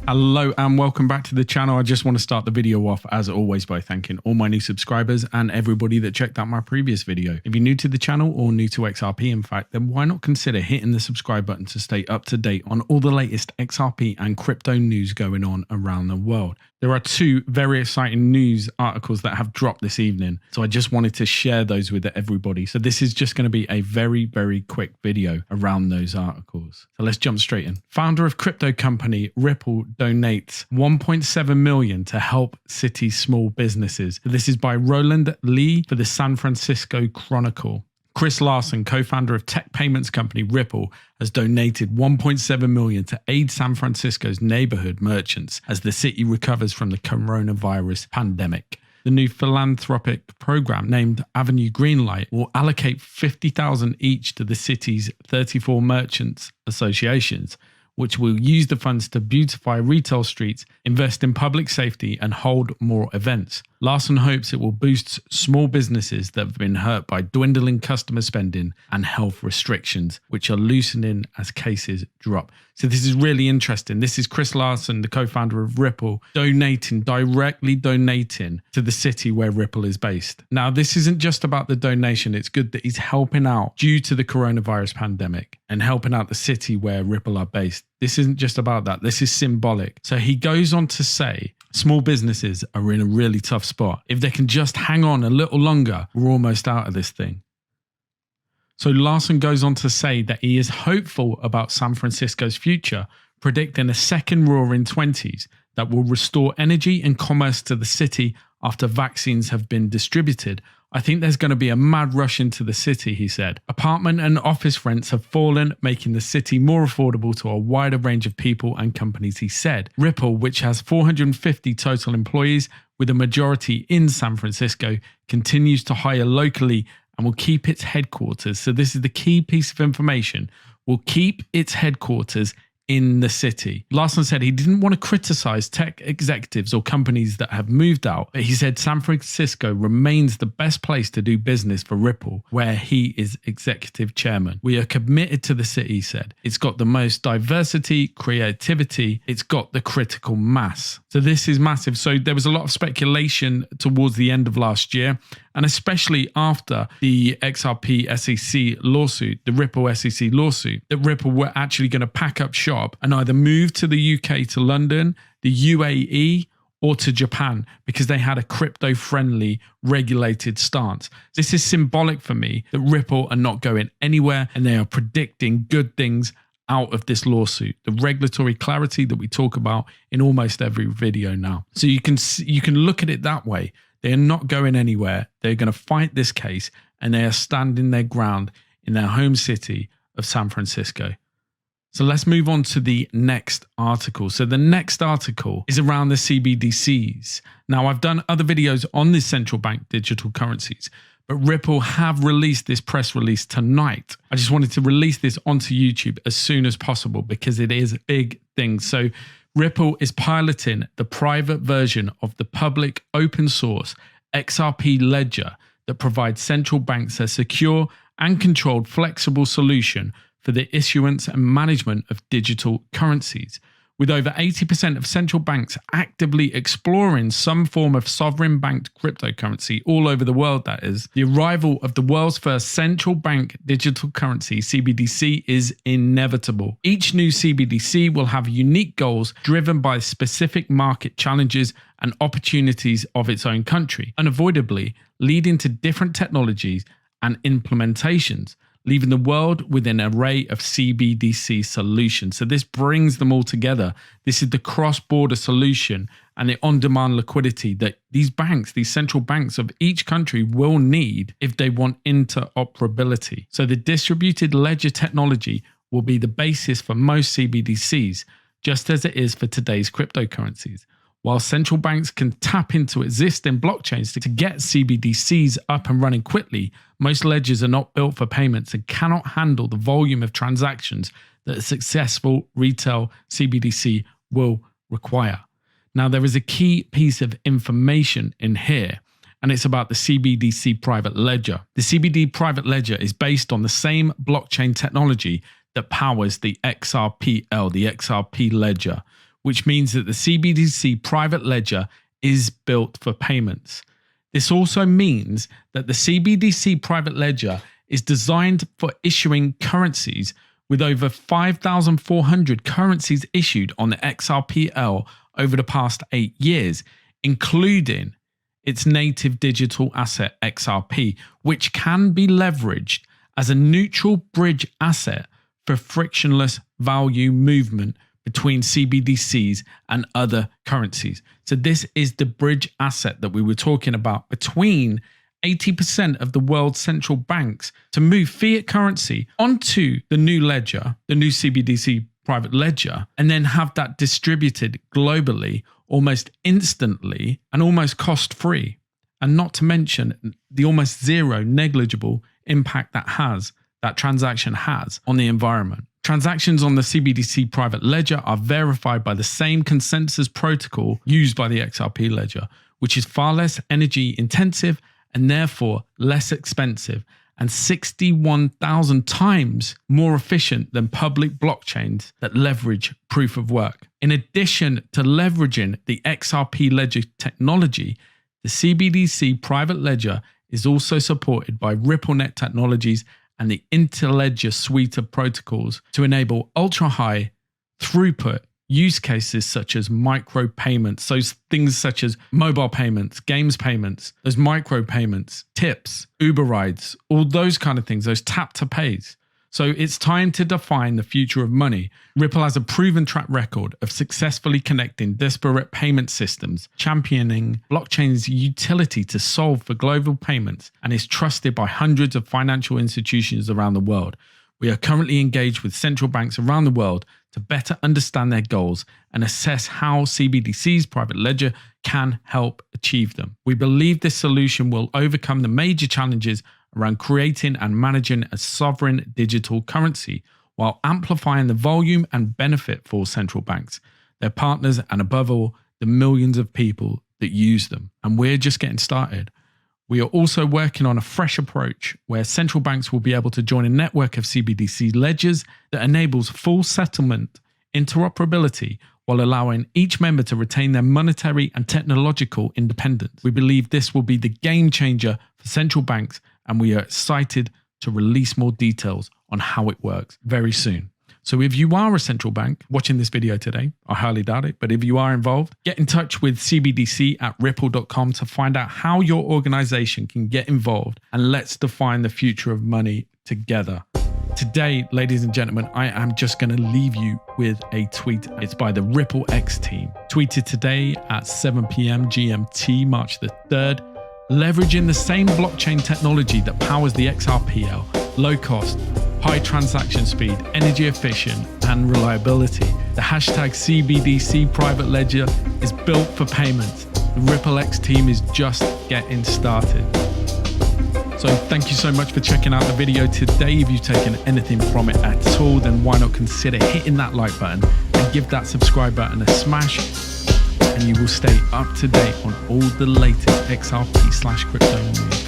Hello and welcome back to the channel. I just want to start the video off as always by thanking all my new subscribers and everybody that checked out my previous video. If you're new to the channel or new to XRP in fact, then why not consider hitting the subscribe button to stay up to date on all the latest XRP and crypto news going on around the world. There are two very exciting news articles that have dropped this evening, so I just wanted to share those with everybody. So this is just going to be a very quick video around those articles. So let's jump straight in. Founder of crypto company Ripple donates 1.7 million to help city small businesses. This is by Roland Lee for the San Francisco Chronicle. Chris Larsen, co-founder of tech payments company Ripple, has donated 1.7 million to aid San Francisco's neighborhood merchants as the city recovers from the coronavirus pandemic. The new philanthropic program named Avenue Greenlight will allocate 50,000 each to the city's 34 merchants associations, which will use the funds to beautify retail streets, invest in public safety, and hold more events. Larsen hopes it will boost small businesses that have been hurt by dwindling customer spending and health restrictions, which are loosening as cases drop. So this is really interesting. This is Chris Larsen, the co-founder of Ripple, directly donating to the city where Ripple is based. Now, this isn't just about the donation. It's good that he's helping out due to the coronavirus pandemic and helping out the city where Ripple are based. This isn't just about that. This is symbolic. So he goes on to say, small businesses are in a really tough spot. If they can just hang on a little longer, we're almost out of this thing. So Larsen goes on to say that he is hopeful about San Francisco's future, predicting a second roaring 20s that will restore energy and commerce to the city after vaccines have been distributed. I think there's going to be a mad rush into the city, he said. Apartment and office rents have fallen, making the city more affordable to a wider range of people and companies, he said. Ripple, which has 450 total employees, with a majority in San Francisco, continues to hire locally and will keep its headquarters. So this is the key piece of information. Will keep its headquarters in the city. Larsen said he didn't want to criticize tech executives or companies that have moved out, but he said San Francisco remains the best place to do business for Ripple, where he is executive chairman. We are committed to the city, he said. It's got the most diversity, creativity, it's got the critical mass. So this is massive. So there was a lot of speculation towards the end of last year, and especially after the XRP SEC lawsuit, the Ripple SEC lawsuit, that Ripple were actually going to pack up shop and either move to the UK, to London, the UAE, or to Japan, because they had a crypto-friendly, regulated stance. This is symbolic for me that Ripple are not going anywhere, and they are predicting good things out of this lawsuit. The regulatory clarity that we talk about in almost every video now. So you can look at it that way. They are not going anywhere. They're going to fight this case, and they are standing their ground in their home city of San Francisco. So let's move on to the next article. So the next article is around the CBDCs. Now, I've done other videos on the central bank digital currencies, but Ripple have released this press release tonight. I just wanted to release this onto YouTube as soon as possible because it is a big thing. So Ripple is piloting the private version of the public open source XRP ledger that provides central banks a secure and controlled flexible solution for the issuance and management of digital currencies. With over 80% of central banks actively exploring some form of sovereign-backed cryptocurrency all over the world, that is, the arrival of the world's first central bank digital currency, CBDC, is inevitable. Each new CBDC will have unique goals driven by specific market challenges and opportunities of its own country, unavoidably leading to different technologies and implementations, leaving the world with an array of CBDC solutions. So this brings them all together. This is the cross-border solution and the on-demand liquidity that these banks, these central banks of each country will need if they want interoperability. So the distributed ledger technology will be the basis for most CBDCs, just as it is for today's cryptocurrencies. While central banks can tap into existing blockchains to get CBDCs up and running quickly, most ledgers are not built for payments and cannot handle the volume of transactions that a successful retail CBDC will require. Now, there is a key piece of information in here, and it's about the CBDC private ledger. The CBD private ledger is based on the same blockchain technology that powers the XRPL, the XRP ledger, which means that the CBDC private ledger is built for payments. This also means that the CBDC private ledger is designed for issuing currencies, with over 5,400 currencies issued on the XRPL over the past 8 years, including its native digital asset XRP, which can be leveraged as a neutral bridge asset for frictionless value movement between CBDCs and other currencies. So this is the bridge asset that we were talking about between 80% of the world's central banks to move fiat currency onto the new ledger, the new CBDC private ledger, and then have that distributed globally almost instantly and almost cost-free. And not to mention the almost zero negligible impact that transaction has on the environment. Transactions on the CBDC private ledger are verified by the same consensus protocol used by the XRP ledger, which is far less energy intensive and therefore less expensive and 61,000 times more efficient than public blockchains that leverage proof of work. In addition to leveraging the XRP ledger technology, the CBDC private ledger is also supported by RippleNet technologies and the Interledger suite of protocols to enable ultra-high throughput use cases such as micro payments, so things such as mobile payments, games payments, those micro payments, tips, Uber rides, all those kind of things, those tap to pays. So it's time to define the future of money. Ripple has a proven track record of successfully connecting disparate payment systems, championing blockchain's utility to solve for global payments, and is trusted by hundreds of financial institutions around the world. We are currently engaged with central banks around the world to better understand their goals and assess how CBDC's private ledger can help achieve them. We believe this solution will overcome the major challenges around creating and managing a sovereign digital currency while amplifying the volume and benefit for central banks, their partners, and above all, the millions of people that use them. And we're just getting started. We are also working on a fresh approach where central banks will be able to join a network of CBDC ledgers that enables full settlement interoperability while allowing each member to retain their monetary and technological independence. We believe this will be the game changer for central banks, and we are excited to release more details on how it works very soon. So if you are a central bank watching this video today, I highly doubt it, but if you are involved, get in touch with CBDC at ripple.com to find out how your organization can get involved, and let's define the future of money together. Today, ladies and gentlemen, I am just going to leave you with a tweet. It's by the Ripple X team. Tweeted today at 7 p.m. GMT, March the 3rd. Leveraging the same blockchain technology that powers the XRPL, low cost, high transaction speed, energy efficient, and reliability. The hashtag CBDC private ledger is built for payments. The Ripple X team is just getting started. So thank you so much for checking out the video today. If you've taken anything from it at all, then why not consider hitting that like button and give that subscribe button a smash, and you will stay up to date on all the latest XRP/crypto news.